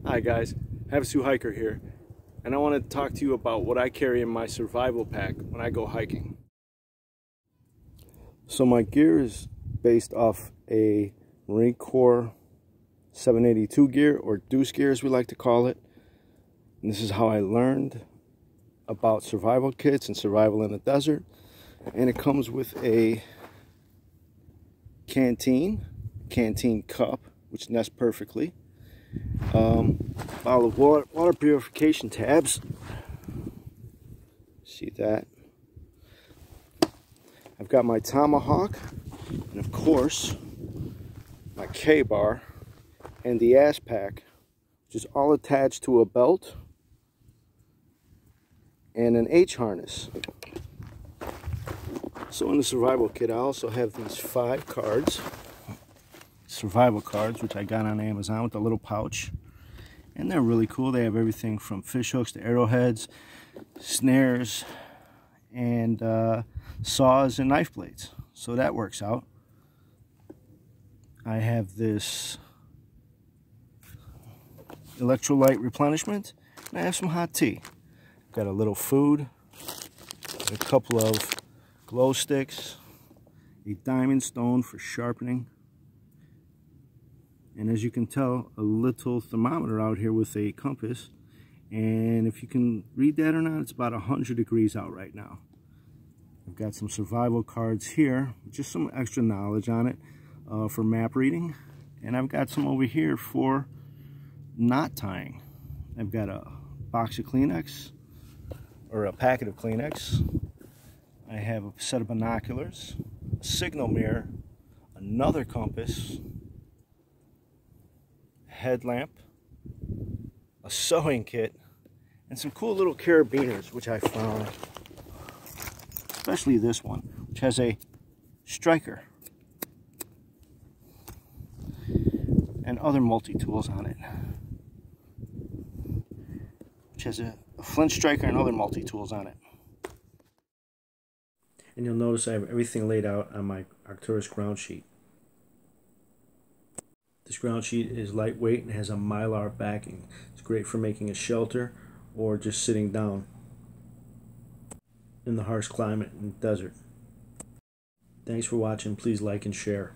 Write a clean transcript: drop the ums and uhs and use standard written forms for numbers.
Hi guys, Havasu Hiker here, and I want to talk to you about what I carry in my survival pack when I go hiking. So my gear is based off a Marine Corps 782 gear, or deuce gear as we like to call it. And this is how I learned about survival kits and survival in the desert. And it comes with a canteen cup, which nests perfectly. Bottle of water purification tabs. See that? I've got my tomahawk, and of course my K-bar and the ass pack, which is all attached to a belt and an H harness. So in the survival kit I also have these 5 cards, survival cards, which I got on Amazon with a little pouch. And they're really cool. They have everything from fish hooks to arrowheads, snares, and saws and knife blades. So that works out. I have this electrolyte replenishment, and I have some hot tea. Got a little food, a couple of glow sticks, a diamond stone for sharpening, and as you can tell, a little thermometer out here with a compass. And if you can read that or not, it's about 100 degrees out right now. I've got some survival cards here, just some extra knowledge on it for map reading. And I've got some over here for knot tying. I've got a box of Kleenex, or a packet of Kleenex. I have a set of binoculars, a signal mirror, another compass, headlamp, a sewing kit, and some cool little carabiners which I found, especially this one, which has a striker and other multi-tools on it, which has a flint striker and other multi-tools on it. And you'll notice I have everything laid out on my Arcturus ground sheet. This ground sheet is lightweight and has a mylar backing. It's great for making a shelter or just sitting down in the harsh climate in the desert. Thanks for watching. Please like and share.